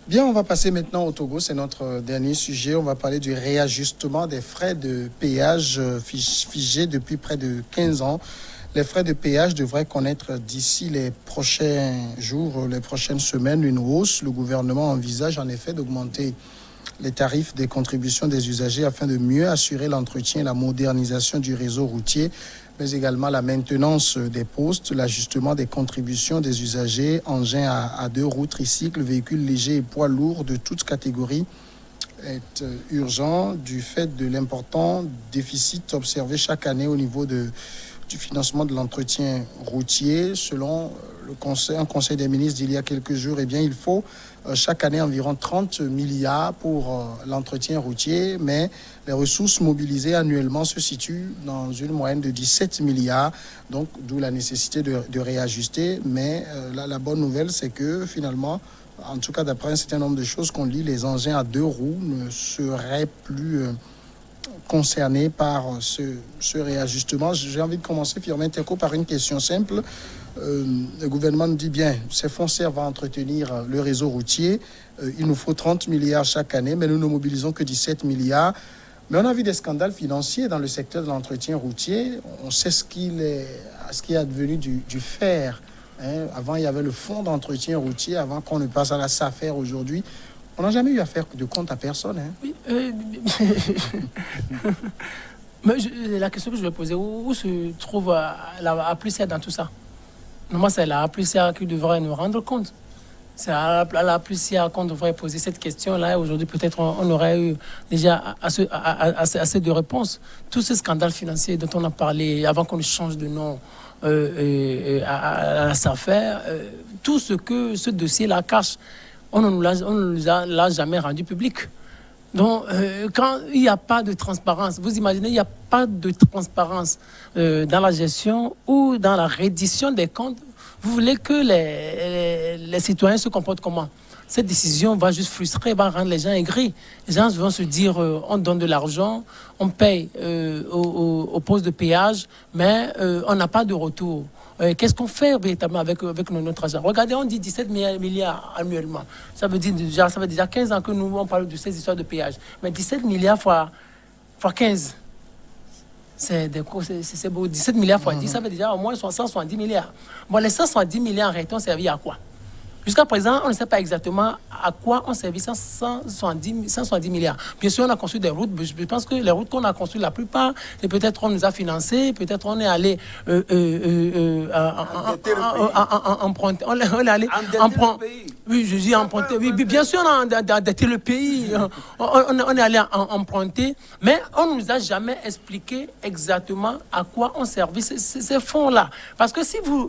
Bien, on va passer maintenant au Togo. C'est notre dernier sujet. On va parler du réajustement des frais de péage figés depuis près de 15 ans. Les frais de péage devraient connaître d'ici les prochains jours, les prochaines semaines, une hausse. Le gouvernement envisage en effet d'augmenter les tarifs des contributions des usagers afin de mieux assurer l'entretien et la modernisation du réseau routier, mais également la maintenance des postes, l'ajustement des contributions des usagers, engins à deux roues, tricycles, véhicules légers et poids lourds de toutes catégories est urgent du fait de l'important déficit observé chaque année au niveau du financement de l'entretien routier. Selon un conseil des ministres d'il y a quelques jours, eh bien, il faut chaque année environ 30 milliards pour l'entretien routier, mais les ressources mobilisées annuellement se situent dans une moyenne de 17 milliards, donc d'où la nécessité de réajuster. Mais la bonne nouvelle, c'est que finalement, en tout cas d'après un certain nombre de choses qu'on lit, les engins à deux roues ne seraient plus concernés par ce réajustement. J'ai envie de commencer, Firmin Teko, par une question simple. Le gouvernement nous dit bien, ces fonds servent à entretenir le réseau routier. Il nous faut 30 milliards chaque année, mais nous ne mobilisons que 17 milliards. Mais on a vu des scandales financiers dans le secteur de l'entretien routier. On sait ce qui est advenu du fer. Avant, il y avait le fonds d'entretien routier, avant qu'on ne passe à la SAFER aujourd'hui. On n'a jamais eu à faire de compte à personne. Oui, mais la question que je vais poser, où se trouve la APLUSEA dans tout ça? Moi, c'est la APLUSEA qui devrait nous rendre compte. C'est à la APLUSEA qu'on devrait poser cette question-là. Aujourd'hui, peut-être on aurait eu déjà assez de réponses. Tous ces scandales financiers dont on a parlé avant qu'on change de nom à la SAFER, tout ce que ce dossier-là cache, on ne nous l'a jamais rendu public. Donc, quand il n'y a pas de transparence, vous imaginez, il n'y a pas de transparence dans la gestion ou dans la reddition des comptes. Vous voulez que les citoyens se comportent comment? Cette décision va juste frustrer, va rendre les gens aigris. Les gens vont se dire, on donne de l'argent, on paye au poste de péage, mais on n'a pas de retour. Qu'est-ce qu'on fait véritablement avec notre argent? Regardez, on dit 17 milliards annuellement. Ça veut dire déjà 15 ans que nous, on parle de ces histoires de péage. Mais 17 milliards fois 15, c'est beau. 17 milliards fois 10, ça veut déjà au moins 170 milliards. Bon, les 170 milliards en réalité ont servi à quoi? Jusqu'à présent, on ne sait pas exactement à quoi ont servi 170 milliards. Bien sûr, on a construit des routes. Je pense que les routes qu'on a construites, la plupart, et peut-être on nous a financées, peut-être on est allé emprunter. On est allé emprunter. Oui, je dis emprunter. Oui, bien sûr, on a endetté le pays. On est allé emprunter, mais on ne nous a jamais expliqué exactement à quoi ont servi ces fonds-là. Parce que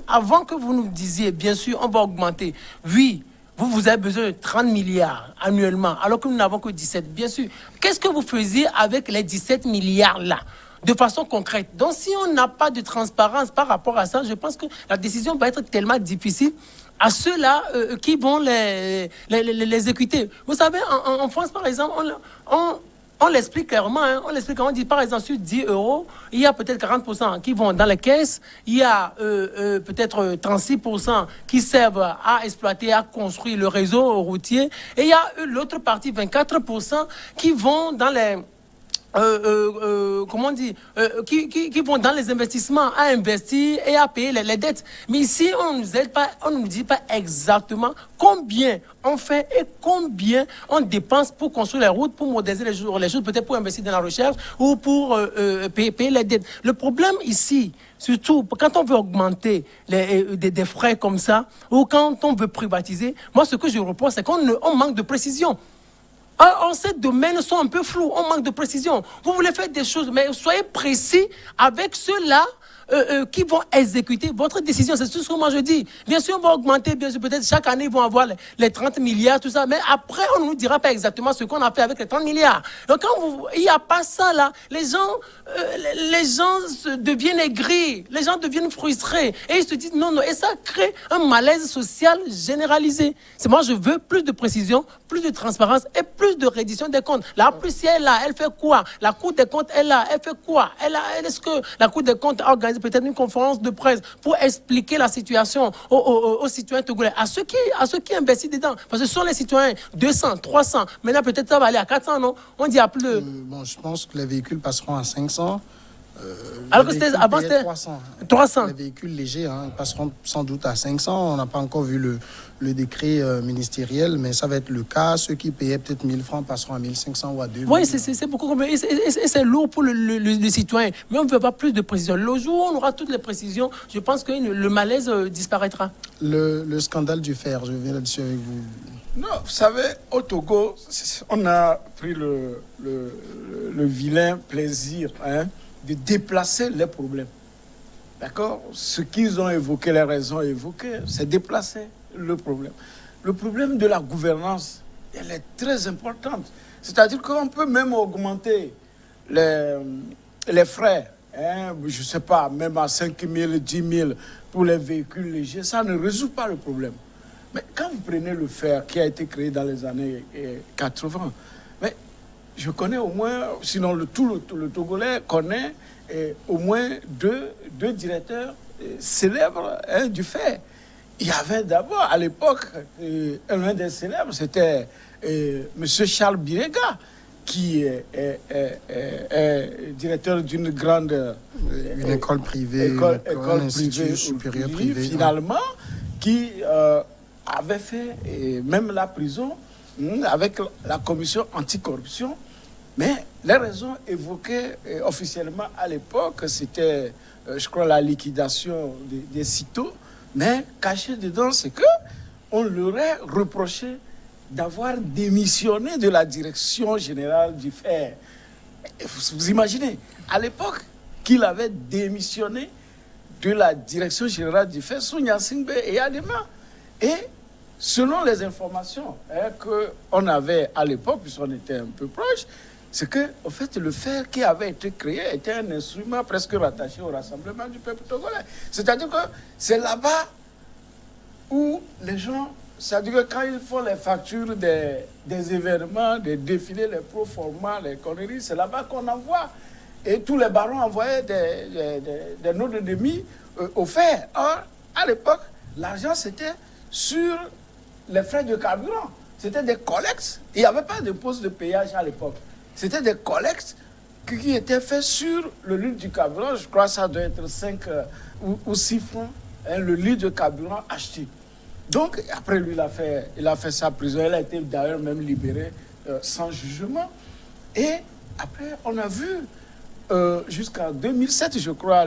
avant que vous nous disiez, bien sûr, on va augmenter. Oui, vous avez besoin de 30 milliards annuellement, alors que nous n'avons que 17, bien sûr. Qu'est-ce que vous faisiez avec les 17 milliards-là, de façon concrète? Donc, si on n'a pas de transparence par rapport à ça, je pense que la décision va être tellement difficile à ceux-là qui vont les exécuter. Vous savez, en France, par exemple, on l'explique clairement, on dit par exemple sur 10 €, il y a peut-être 40% qui vont dans les caisses, il y a peut-être 36% qui servent à exploiter, à construire le réseau routier, et il y a l'autre partie, 24%, qui vont dans les... qui vont dans les investissements, à investir et à payer les dettes. Mais ici, on ne nous dit pas exactement combien on fait et combien on dépense pour construire les routes, pour moderniser les choses, peut-être pour investir dans la recherche ou pour payer les dettes. Le problème ici, surtout quand on veut augmenter des frais comme ça, ou quand on veut privatiser, moi ce que je reproche, c'est qu'on manque de précision. Ces domaines sont un peu flous, on manque de précision. Vous voulez faire des choses, mais soyez précis avec ceux-là qui vont exécuter votre décision. C'est tout ce que moi je dis. Bien sûr, on va augmenter, bien sûr, peut-être chaque année, ils vont avoir les 30 milliards, tout ça, mais après, on ne nous dira pas exactement ce qu'on a fait avec les 30 milliards. Donc, quand il n'y a pas ça, là, les gens deviennent aigris, les gens deviennent frustrés, et ils se disent non, et ça crée un malaise social généralisé. Moi, je veux plus de précision, plus de transparence et plus plus de reddition des comptes. La policière est là, elle fait quoi? La Cour des comptes est là, elle fait quoi? Est-ce que la Cour des comptes a organisé peut-être une conférence de presse pour expliquer la situation aux citoyens togolais, à ceux qui investissent dedans? Parce que ce sont les citoyens 200, 300, maintenant peut-être ça va aller à 400, non? On dit à plus de... Bon, je pense que les véhicules passeront à 500. Alors que avant c'était 300. 300. Les véhicules légers passeront sans doute à 500. On n'a pas encore vu le décret ministériel, mais ça va être le cas. Ceux qui payaient peut-être 1000 francs passeront à 1500 ou à 2000. Oui, c'est beaucoup comme... Et c'est lourd pour le citoyen. Mais on ne veut pas plus de précisions. Le jour où on aura toutes les précisions, je pense que le malaise disparaîtra. Le scandale du fer, je viens là-dessus avec vous. Non, vous savez, au Togo, on a pris le vilain plaisir de déplacer les problèmes. D'accord? Ce qu'ils ont évoqué, les raisons évoquées, c'est déplacer le problème. Le problème de la gouvernance, elle est très importante. C'est-à-dire qu'on peut même augmenter les frais, je ne sais pas, même à 5 000, 10 000 pour les véhicules légers, ça ne résout pas le problème. Mais quand vous prenez le fer qui a été créé dans les années 80, mais je connais au moins, sinon le Togolais connaît au moins deux directeurs célèbres du fer. Il y avait d'abord, à l'époque, l'un des célèbres, c'était M. Charles Birega, qui est directeur d'une grande... une école privée, école institut supérieur privé. Finalement, qui avait fait même la prison avec la commission anticorruption. Mais les raisons évoquées officiellement à l'époque, c'était, je crois, la liquidation des CITO. Mais caché dedans, c'est qu'on leur a reproché d'avoir démissionné de la direction générale du fer. Vous imaginez, à l'époque, qu'il avait démissionné de la direction générale du fer sous Nyasingbe et Adema. Et selon les informations qu'on avait à l'époque, puisqu'on était un peu proche, c'est que, en fait, le fer qui avait été créé était un instrument presque rattaché au rassemblement du peuple togolais. C'est-à-dire que c'est là-bas où les gens, c'est-à-dire que quand ils font les factures des événements, des défilés, les pro-formats, les conneries, c'est là-bas qu'on envoie. Et tous les barons envoyaient des notes de demi au fer. Or, à l'époque, l'argent, c'était sur les frais de carburant. C'était des collectes. Il n'y avait pas de poste de péage à l'époque. C'était des collectes qui étaient faits sur le litre du carburant. Je crois que ça doit être 5 ou 6 francs, le litre de carburant acheté. Donc, après, lui, il a fait sa prison. Il a été d'ailleurs même libéré sans jugement. Et après, on a vu, jusqu'en 2007, je crois,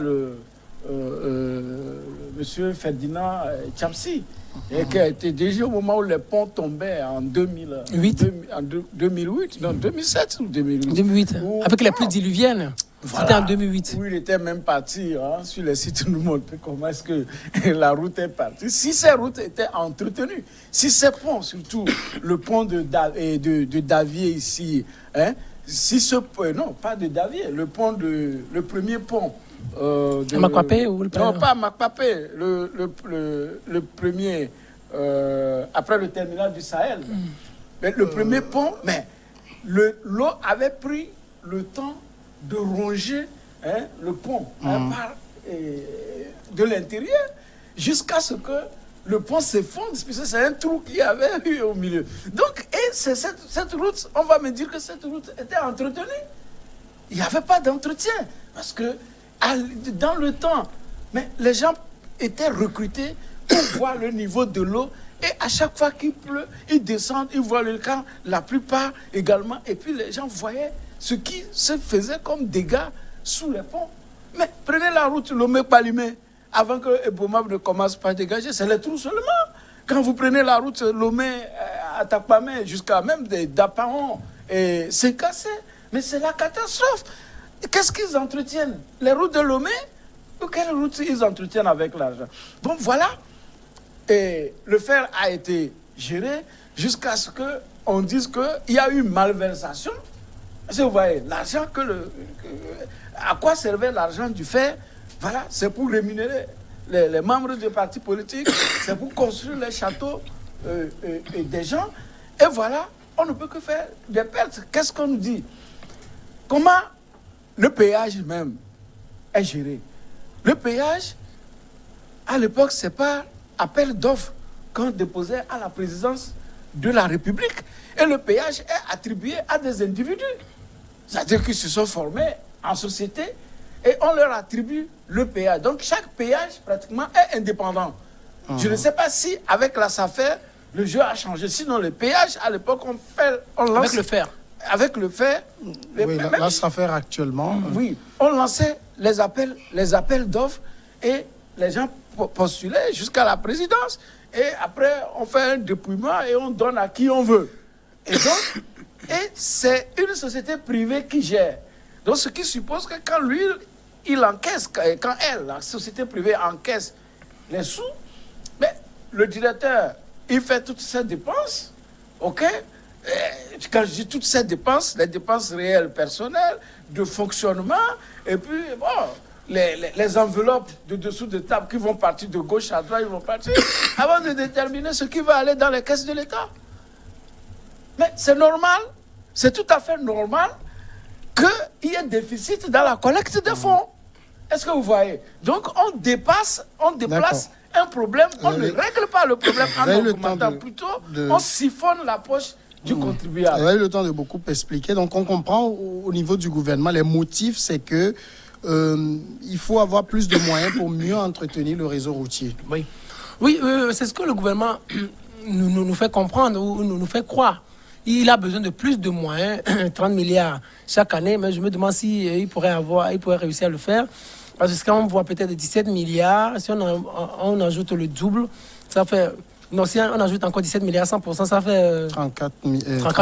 monsieur Ferdinand Tchamsi, qui a été déjà au moment où les ponts tombaient en 2008, non, 2007 ou 2008. 2008, avec les pluies diluviennes. Voilà. C'était en 2008. Où il était même parti sur les sites nous montrer comment est-ce que la route est partie. Si ces routes étaient entretenues, si ces ponts, surtout le pont de Davier ici, si ce non, pas de Davier, le premier pont de Makwapé ou le non, pas Makwapé, le premier après le terminal du Sahel. Mais le premier pont, mais l'eau avait pris le temps de ronger le pont de l'intérieur jusqu'à ce que le pont s'effondre, puisque c'est un trou qu'il y avait eu au milieu. Donc, et c'est cette route, on va me dire que cette route était entretenue. Il n'y avait pas d'entretien, parce que dans le temps, mais les gens étaient recrutés pour voir le niveau de l'eau. Et à chaque fois qu'il pleut, ils descendent, ils voient le camp, la plupart également. Et puis les gens voyaient ce qui se faisait comme dégâts sous les ponts. Mais prenez la route Lomé-Palimé, avant que Ebomab ne commence par dégager, c'est les trous seulement. Quand vous prenez la route Lomé à Takpamé, jusqu'à même des Dapaon, c'est cassé. Mais c'est la catastrophe. Qu'est-ce qu'ils entretiennent? Les routes de Lomé? Ou quelles routes ils entretiennent avec l'argent? Donc voilà. Et le fer a été géré jusqu'à ce qu'on dise qu'il y a eu malversation. Parce que vous voyez, l'argent à quoi servait l'argent du fer? Voilà, c'est pour rémunérer les membres des partis politiques, c'est pour construire les châteaux des gens. Et voilà, on ne peut que faire des pertes. Qu'est-ce qu'on nous dit? Comment le péage même est géré? Le péage, à l'époque, c'est pas appel d'offres qu'on déposait à la présidence de la République. Et le péage est attribué à des individus. C'est-à-dire qu'ils se sont formés en société et on leur attribue le péage. Donc chaque péage pratiquement est indépendant. Je ne sais pas si avec la SAFER, le jeu a changé. Sinon, le péage, à l'époque, on lance... Avec le fer. Avec le fer. Oui, la SAFER actuellement. Oui, on lançait les appels d'offres et les gens postulaient jusqu'à la présidence. Et après, on fait un dépouillement et on donne à qui on veut. Et donc, c'est une société privée qui gère. Donc, ce qui suppose que quand lui, il encaisse, quand elle, la société privée, encaisse les sous, mais le directeur, il fait toutes ces dépenses, ok? Et quand je dis toutes ces dépenses, les dépenses réelles personnelles, de fonctionnement, et puis, bon, les enveloppes de dessous de table qui vont partir de gauche à droite, ils vont partir, avant de déterminer ce qui va aller dans les caisses de l'État. Mais c'est normal, c'est tout à fait normal qu'il y ait déficit dans la collecte des fonds. Est-ce que vous voyez? Donc, on déplace un problème, on ne règle pas le problème en augmentant, plutôt on siphonne la poche du contribuable. Vous avez eu le temps de beaucoup expliquer. Donc, on comprend au niveau du gouvernement, les motifs, c'est que il faut avoir plus de moyens pour mieux entretenir le réseau routier. Oui, oui, c'est ce que le gouvernement nous fait comprendre ou nous fait croire. Il a besoin de plus de moyens, 30 milliards chaque année, mais je me demande s'il pourrait réussir à le faire. Parce que quand on voit peut-être 17 milliards, si on ajoute le double, ça fait... Non, si on ajoute encore 17 milliards, 100%, ça fait 34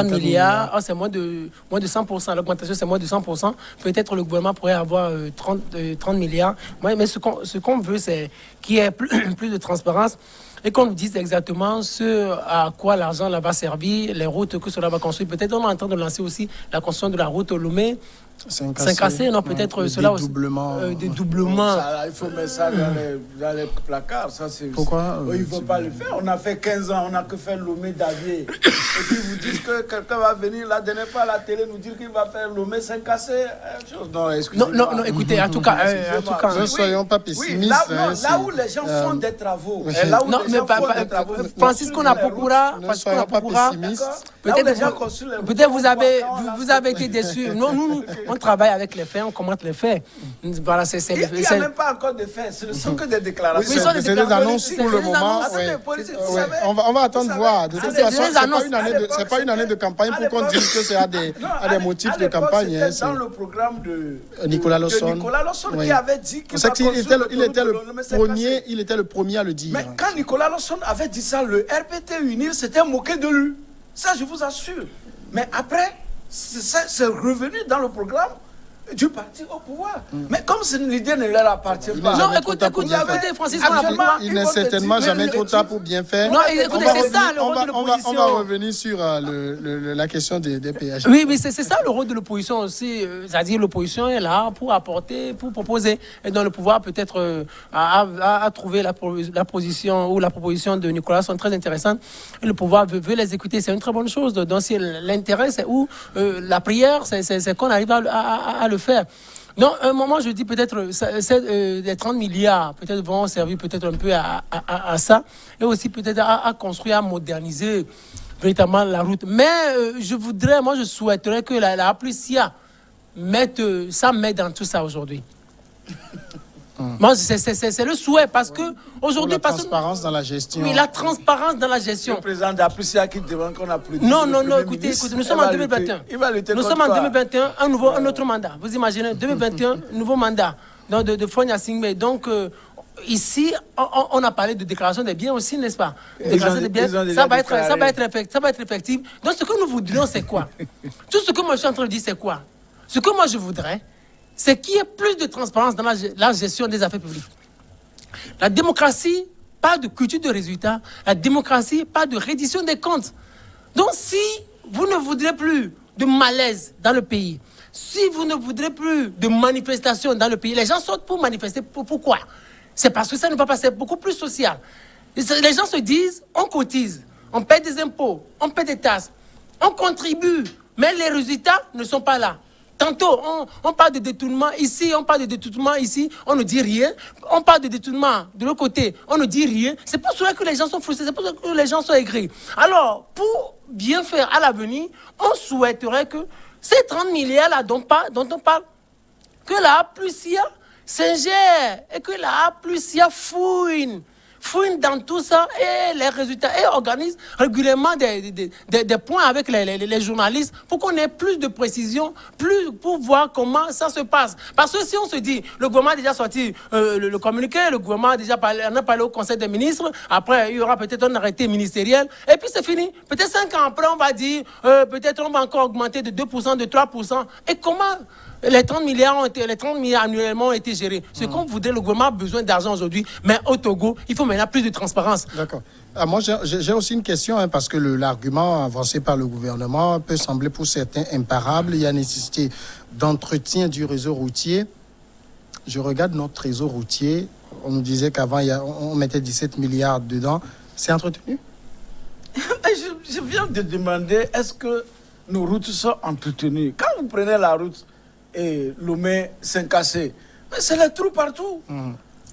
milliards. Oh, c'est moins de 100%. L'augmentation, c'est moins de 100%. Peut-être le gouvernement pourrait avoir 30 milliards. Mais ce qu'on veut, c'est qu'il y ait plus de transparence et qu'on nous dise exactement ce à quoi l'argent là va servir, les routes que cela va construire. Peut-être on est en train de lancer aussi la construction de la route Lomé. Saint-Cassé, non, peut-être cela aussi. Des doublements. Il faut mettre ça dans les placards. Ça, pourquoi il ne faut pas le faire. On a fait 15 ans, on n'a que fait Lomé d'Avier. Et puis vous dites que quelqu'un va venir la dernière fois à la télé nous dire qu'il va faire Lomé Saint-Cassé. Non, excusez-moi. Non, écoutez, en tout cas. Ne soyons pas pessimistes. Là où les gens font des travaux. Francisco Napokura, peut-être vous avez été déçus. Nous, on travaille avec les faits, on commente les faits. Voilà, il n'y a même pas encore de faits, ce ne sont que des déclarations. Oui, c'est des annonces pour le moment. On va attendre voir. De toute façon, ce n'est pas une année de campagne pour qu'on dise que c'est à des motifs de campagne. C'était dans le programme de Nicolas Lawson qui avait dit qu'il va construire il était le premier à le dire. Mais quand Nicolas Lawson avait dit ça, le RPT UNIL s'était moqué de lui. Ça, je vous assure. Mais après, c'est revenu dans le programme du parti au pouvoir. Mais comme l'idée ne leur appartient pas. Non, écoutez, Francisco Napokura. Il n'est certainement jamais trop tard pour bien faire. Non, écoutez, c'est ça le rôle de l'opposition. On va revenir sur la question des péages. Oui, c'est ça le rôle de l'opposition aussi. C'est-à-dire l'opposition est là pour apporter, pour proposer. Et dans le pouvoir, peut-être, à trouver la position ou la proposition de Nicolas sont très intéressantes. Et le pouvoir veut les écouter. C'est une très bonne chose. Donc, si l'intérêt, c'est où la prière, c'est qu'on arrive à le faire. Non, un moment, je dis peut-être les 30 milliards peut-être vont servir peut-être un peu à ça et aussi peut-être à construire, à moderniser véritablement la route. Mais je souhaiterais que la Aplicia mette dans tout ça aujourd'hui. Moi, c'est le souhait parce que aujourd'hui, la transparence dans la gestion. Oui, la transparence dans la gestion. Le président d'Aplicia qui demande qu'on a plus. Non, écoutez, nous sommes en 2021. Nous sommes en 2021, un autre mandat. Vous imaginez, 2021, nouveau mandat de Fonia Singme. Donc, ici, on a parlé de déclaration des biens aussi, n'est-ce pas? Déclaration des biens, ça va être effectif. Donc, ce que nous voudrions, c'est quoi? Tout ce que moi je suis en train de dire, c'est quoi? Ce que moi je voudrais, c'est qu'il y ait plus de transparence dans la gestion des affaires publiques. La démocratie, pas de culture de résultats. La démocratie, pas de reddition des comptes. Donc, si vous ne voudrez plus de malaise dans le pays, si vous ne voudrez plus de manifestations dans le pays, les gens sortent pour manifester. Pourquoi? C'est parce que ça ne va pas, c'est beaucoup plus social. Les gens se disent, on cotise, on paie des impôts, on paie des taxes. On contribue, mais les résultats ne sont pas là. Tantôt, on parle de détournement ici, on parle de détournement ici, on ne dit rien. On parle de détournement de l'autre côté, on ne dit rien. C'est pour cela que les gens sont frustrés, c'est pour cela que les gens sont aigris. Alors, pour bien faire à l'avenir, on souhaiterait que ces 30 milliards-là dont on parle, que la Plusia s'ingère et que la Plusia fouine dans tout ça et les résultats et organise régulièrement des points avec les journalistes pour qu'on ait plus de précision, pour voir comment ça se passe. Parce que si on se dit, le gouvernement a déjà sorti le communiqué, le gouvernement a déjà parlé, on a parlé au Conseil des ministres, après il y aura peut-être un arrêté ministériel et puis c'est fini. Peut-être 5 ans après on va dire, peut-être on va encore augmenter de 2%, de 3%. Et comment les 30 milliards annuellement ont été gérés. C'est comme vous dites, le gouvernement a besoin d'argent aujourd'hui, mais au Togo, il faut maintenant plus de transparence. D'accord. Moi, j'ai aussi une question, parce que l'argument avancé par le gouvernement peut sembler pour certains imparable. Il y a nécessité d'entretien du réseau routier. Je regarde notre réseau routier. On nous disait qu'avant, on mettait 17 milliards dedans. C'est entretenu? Je viens de demander, est-ce que nos routes sont entretenues? Quand vous prenez la route et Lomé-Saint-Cassé, c'est les trous partout.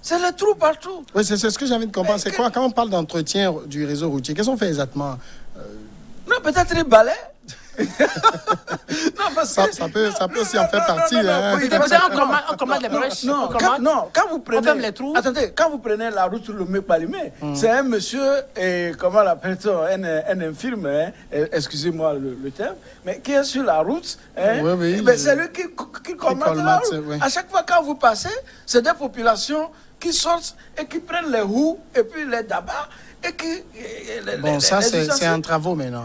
C'est les trous partout. Oui, c'est ce que j'ai envie de comprendre. C'est quoi, quand on parle d'entretien du réseau routier, qu'est-ce qu'on fait exactement? Non, peut-être les balais. Non, parce que ça peut aussi en faire partie. On commande les brèches. Quand vous prenez, on ferme les trous. Attendez, quand vous prenez la route sur le Lomé-Palimé, c'est un monsieur, comment l'appelle-t-on, un infirme, excusez-moi le terme, mais qui est sur la route. C'est lui qui commande la route. Oui. À chaque fois quand vous passez, c'est des populations qui sortent et qui prennent les roues et puis les dabas. C'est en travaux maintenant.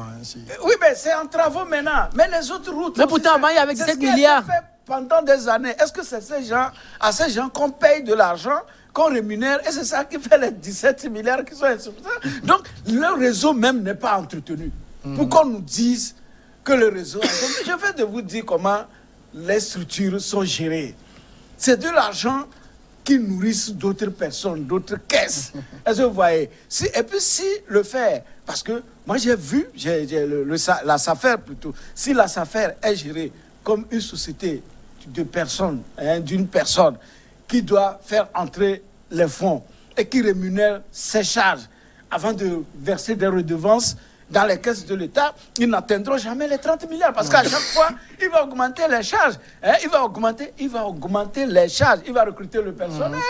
Oui, mais c'est en travaux maintenant. Mais les autres routes. Mais pourtant, il y avait 17 milliards. Fait pendant des années. Est-ce que c'est à ces gens qu'on paye de l'argent, qu'on rémunère, et c'est ça qui fait les 17 milliards qui sont insuffisants? Donc, le réseau même n'est pas entretenu. Pour qu'on nous dise que le réseau. Je viens de vous dire comment les structures sont gérées. C'est de l'argent qui nourrissent d'autres personnes, d'autres caisses. Est-ce que vous voyez? Et puis si le faire, parce que moi j'ai vu, la SAFER plutôt, si la SAFER est gérée comme une société de personnes, d'une personne qui doit faire entrer les fonds et qui rémunère ses charges avant de verser des redevances dans les caisses de l'État, ils n'atteindront jamais les 30 milliards. Parce qu'à chaque fois, il va augmenter les charges. Il va augmenter les charges. Il va recruter le personnel.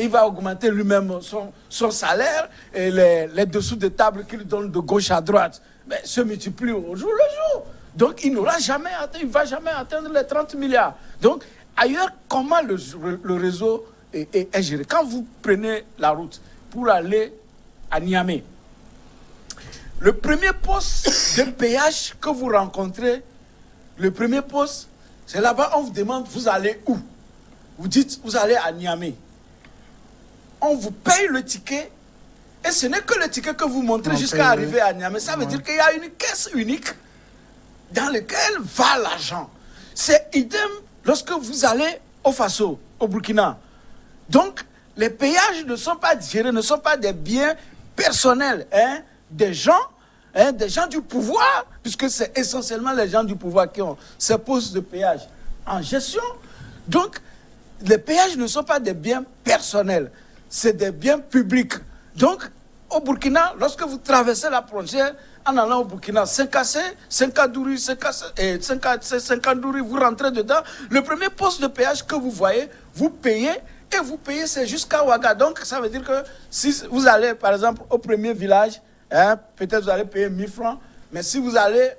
Il va augmenter lui-même son salaire. Et les dessous de table qu'il donne de gauche à droite se multiplient au jour le jour. Donc, il ne va jamais atteindre les 30 milliards. Donc, ailleurs, comment le réseau est géré? Quand vous prenez la route pour aller à Niamey, le premier poste de péage que vous rencontrez, le premier poste, c'est là-bas, on vous demande, vous allez où? Vous dites, vous allez à Niamey. On vous paye le ticket, et ce n'est que le ticket que vous montrez jusqu'à arriver à Niamey. Ça veut dire qu'il y a une caisse unique dans laquelle va l'argent. C'est idem lorsque vous allez au Faso, au Burkina. Donc, les péages ne sont pas gérés, ne sont pas des biens personnels, des gens du pouvoir, puisque c'est essentiellement les gens du pouvoir qui ont ces postes de péage en gestion. Donc, les péages ne sont pas des biens personnels, c'est des biens publics. Donc, au Burkina, lorsque vous traversez la frontière, en allant au Burkina, Saint-Cassé, Saint-Kadouri, vous rentrez dedans, le premier poste de péage que vous voyez, vous payez, et vous payez, c'est jusqu'à Ouaga. Donc, ça veut dire que si vous allez, par exemple, au premier village, peut-être vous allez payer 1000 francs, mais si vous allez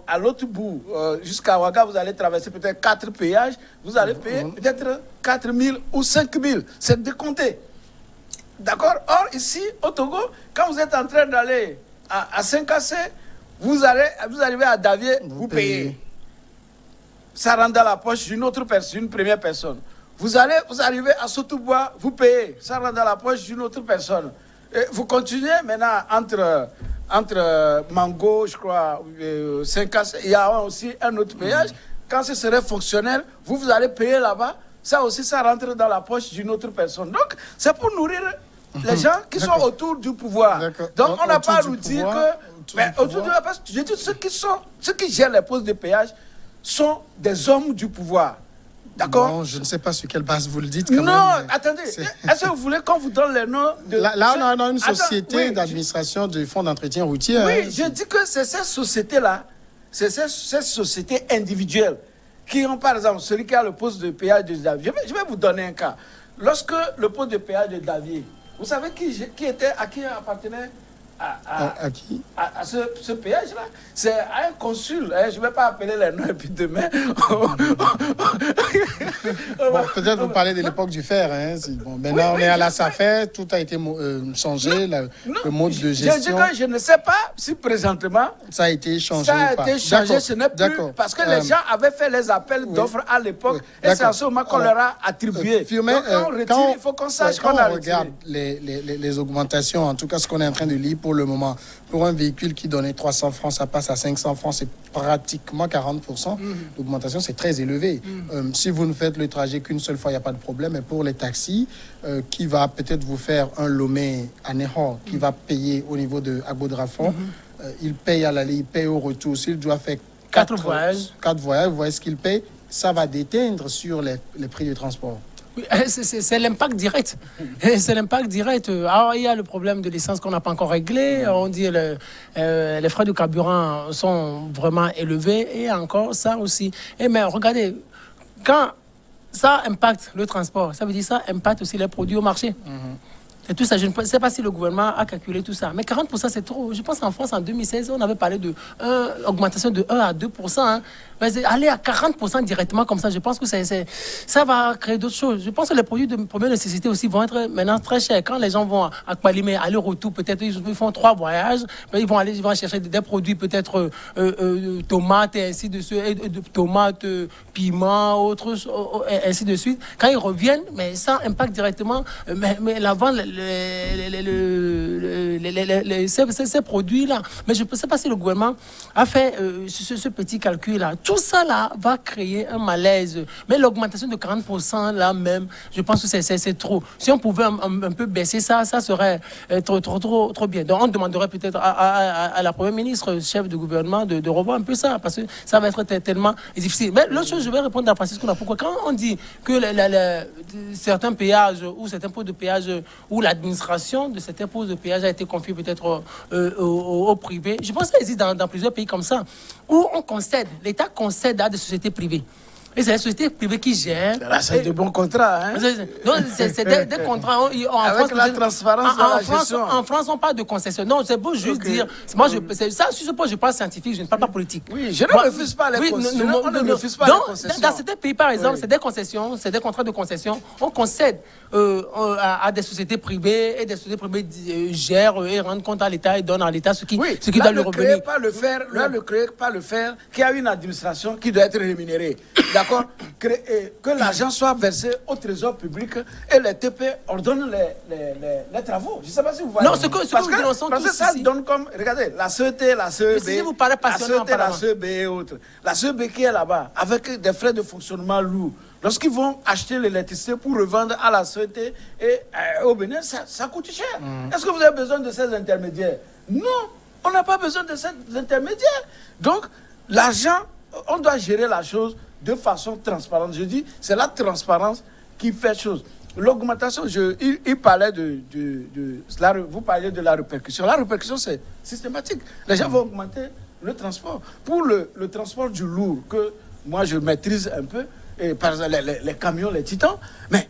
à l'autre bout, jusqu'à Ouaga, vous allez traverser peut-être 4 péages, vous allez payer peut-être 4000 ou 5000. C'est décompté. D'accord? Or, ici, au Togo, quand vous êtes en train d'aller à Saint-Cassé, vous arrivez à Davier, vous payez. Ça rentre dans la poche d'une autre personne, une première personne. Vous arrivez à Sotoubois, vous payez. Ça rentre dans la poche d'une autre personne. Et vous continuez maintenant entre Mango, je crois, Saint-Cassé, il y a aussi un autre péage. Quand ce serait fonctionnel, vous allez payer là-bas. Ça aussi, ça rentre dans la poche d'une autre personne. Donc, c'est pour nourrir les gens qui sont autour du pouvoir. Donc, on n'a pas à nous dire Mais autour de la presse, je dis ceux qui gèrent les postes de péage sont des hommes du pouvoir. D'accord? Bon, je ne sais pas sur quelle base vous le dites. Non, même, attendez. Est-ce que vous voulez qu'on vous donne les noms de... Là, on a une société d'administration du fonds d'entretien routier. Oui, je dis que c'est ces sociétés-là, c'est ces sociétés individuelles qui ont, par exemple, celui qui a le poste de péage de Davier. Je vais vous donner un cas. Lorsque le poste de péage de Davier, vous savez à qui appartenait à qui? À ce péage-là. C'est à un consul. Hein, je ne vais pas appeler les noms et puis demain. Bon, peut-être vous parlez de l'époque du fer. Hein. Bon, maintenant, on est à la SAFER, tout a été changé, le mode de gestion. Je ne sais pas si présentement ça a été changé. Ça a été changé, ce n'est plus. Parce que les gens avaient fait les appels d'offres à l'époque et c'est à ce moment qu'on leur a attribué. Donc, il faut qu'on sache qu'on a retiré. Regarde les augmentations, en tout cas ce qu'on est en train de lire pour le moment, pour un véhicule qui donnait 300 francs, ça passe à 500 francs, c'est pratiquement 40%. L'augmentation, c'est très élevé. Si vous ne faites le trajet qu'une seule fois, il n'y a pas de problème. Mais pour les taxis, qui va peut-être vous faire un Lomé à Nehor, qui va payer au niveau de Agbo-Drafon, il paye à l'aller, il paye au retour. S'il doit faire 4 voyages, vous voyez ce qu'il paye, ça va déteindre sur les prix du transport. Oui, c'est l'impact direct. C'est l'impact direct. Alors, il y a le problème de l'essence qu'on n'a pas encore réglé. On dit que les frais de carburant sont vraiment élevés. Et encore ça aussi. Mais regardez, quand ça impacte le transport, ça veut dire que ça impacte aussi les produits au marché. Et tout ça, je ne sais pas si le gouvernement a calculé tout ça. Mais 40%, c'est trop. Je pense qu'en France, en 2016, on avait parlé d'une augmentation de 1 à 2%. Hein. Mais aller à 40% directement comme ça, je pense que ça va créer d'autres choses. Je pense que les produits de première nécessité aussi vont être maintenant très chers. Quand les gens vont à Kpalimé, aller-retour, peut-être ils font 3 voyages, ils vont chercher des produits, peut-être tomates et ainsi de suite, tomates, piments, autres, ainsi de suite. Quand ils reviennent, mais ça impacte directement mais la vente, ces produits-là. Mais je ne sais pas si le gouvernement a fait ce petit calcul-là. Tout ça là va créer un malaise. Mais l'augmentation de 40% là même, je pense que c'est trop. Si on pouvait un peu baisser ça, ça serait trop bien. Donc on demanderait peut-être à la première ministre, chef de gouvernement, de revoir un peu ça, parce que ça va être tellement difficile. Mais l'autre chose, je vais répondre à Francisco. Pourquoi quand on dit que certains péages ou certains pots de péage où l'administration de certains postes de péage a été confiée peut-être au privé. Je pense que ça existe dans plusieurs pays comme ça, où on concède, l'État concède à des sociétés privées. Et c'est la société privée qui gère. Là, c'est de bons contrats. Hein? Non, c'est des contrats. Avec la transparence de la gestion. En France, on parle de concession. Non, c'est beau juste dire. Moi, ça, sur ce point, je parle scientifique, je ne parle pas politique. Oui, je ne refuse pas les concessions. On ne refuse pas les concessions. Dans certains pays, par exemple, c'est des concessions, c'est des contrats de concession. On concède à des sociétés privées et des sociétés privées gèrent et rendent compte à l'État et donnent à l'État ce qui doit lui revenir. Là, ne créez pas le faire qu'il y a une administration qui doit être rémunérée. D'accord, que l'argent soit versé au trésor public et les TP ordonnent les travaux. Je ne sais pas si vous voyez. Non, ce que parce que ça donne comme, regardez, la CET, la CEB, si vous parlez la CEB et autres. La CEB qui est là-bas, avec des frais de fonctionnement lourds. Lorsqu'ils vont acheter l'électricité pour revendre à la CET et au Bénin, ça coûte cher. Est-ce que vous avez besoin de ces intermédiaires? Non, on n'a pas besoin de ces intermédiaires. Donc, l'argent, on doit gérer la chose de façon transparente. Je dis, c'est la transparence qui fait chose. L'augmentation, il parlait vous parliez de la répercussion. La répercussion, c'est systématique. Les gens vont augmenter le transport. Pour le transport du lourd, que moi je maîtrise un peu, et par exemple les camions, les titans, mais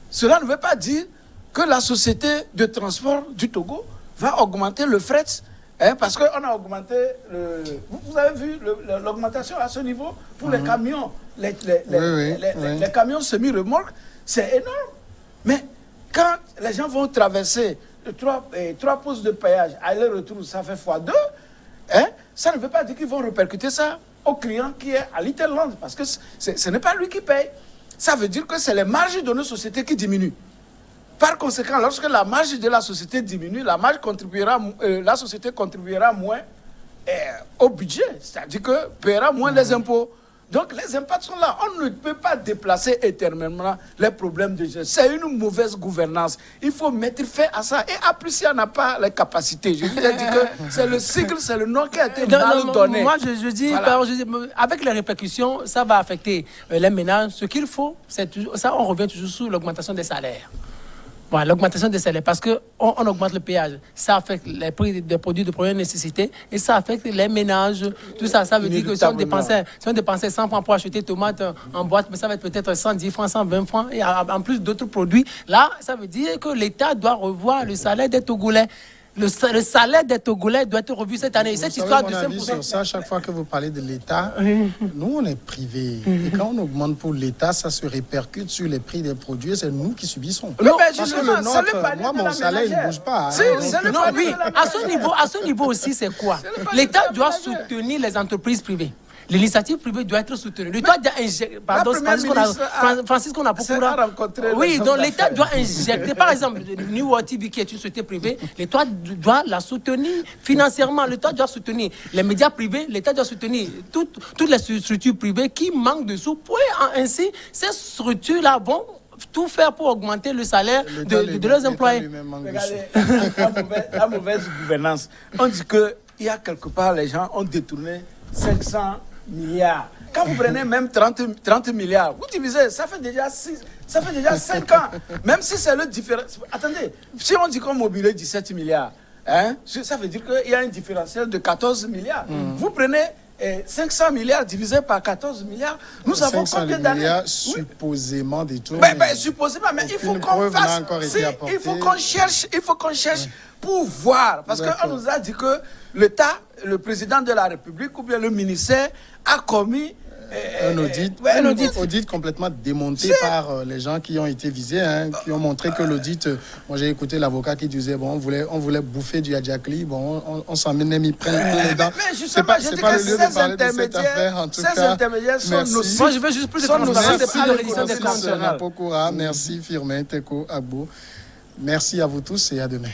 cela ne veut pas dire que la société de transport du Togo va augmenter le fret. Parce qu'on a augmenté, vous avez vu l'augmentation à ce niveau pour les camions, les camions semi-remorques, c'est énorme. Mais quand les gens vont traverser 3 postes de péage, aller-retour, ça fait x2, ça ne veut pas dire qu'ils vont répercuter ça au client qui est à Little Land, parce que ce n'est pas lui qui paye. Ça veut dire que c'est les marges de nos sociétés qui diminuent. Par conséquent, lorsque la marge de la société diminue, la société contribuera moins au budget, c'est-à-dire que paiera moins les impôts. Donc les impacts sont là. On ne peut pas déplacer éternellement les problèmes de gestion. C'est une mauvaise gouvernance. Il faut mettre fin à ça. Et après, si on n'a pas les capacités, je vous ai dit que c'est le cycle, c'est le nom qui a été mal donné. Moi, je dis, Voilà. avec les répercussions, ça va affecter les ménages. Ce qu'il faut, c'est ça, on revient toujours sur l'augmentation des salaires. Voilà, l'augmentation des salaires, parce qu'on on augmente le péage. Ça affecte les prix des produits de première nécessité et ça affecte les ménages. Tout ça, ça veut dire que si on dépensait 100 francs pour acheter tomates en boîte, mais ça va être peut-être 110 francs, 120 francs, et en plus d'autres produits. Là, ça veut dire que l'État doit revoir le salaire des Togolais. Le salaire des Togolais doit être revu cette année. Cette histoire de 5%. Sur ça, chaque fois que vous parlez de l'État, nous, on est privés. Et quand on augmente pour l'État, ça se répercute sur les prix des produits. C'est nous qui subissons. Non, mais Parce que justement, le c'est le nôtre, panier moi, de mon la salaire, il ne ménagère. bouge pas. Si, hein. c'est le Non, panier oui, de la à ce niveau aussi, c'est quoi? L'État doit soutenir les entreprises privées. L'initiative privée doit être soutenue. L'État doit injecter. Pardon, Francis Konapokura. Oui, donc l'État doit injecter. Par exemple, New World TV, qui est une société privée, l'État doit la soutenir financièrement. L'État doit soutenir les médias privés. L'État doit soutenir toutes les structures privées qui manquent de sous. Ainsi, ces structures-là vont tout faire pour augmenter le salaire de leurs employés. Regardez, la mauvaise gouvernance. On dit qu'il y a quelque part, les gens ont détourné 500 milliards. Quand vous prenez même 30 milliards, vous divisez, ça fait déjà 5 ans. Même si c'est le différentiel. Attendez, si on dit qu'on mobilise 17 milliards, hein, ça veut dire qu'il y a un différentiel de 14 milliards. Vous prenez 500 milliards divisé par 14 milliards, nous avons combien d'années? Supposément détournés. Supposément, mais il faut qu'on fasse. Il faut qu'on cherche pour voir. Parce qu'on nous a dit que l'État, le président de la République ou bien le ministère a commis un audit complètement démonté par les gens qui ont été visés, hein, qui ont montré que l'audit, moi j'ai écouté l'avocat qui disait, bon, on voulait bouffer du Adjakli, bon, on s'en est mis plein les dents. Mais justement, c'est pas le lieu de parler de cette affaire, en tout cas. Intermédiaires sont nocifs. Moi, je veux juste plus de transparence et plus de reddition des comptes. Merci Firmin Teko Agbo. Merci à vous tous et à demain.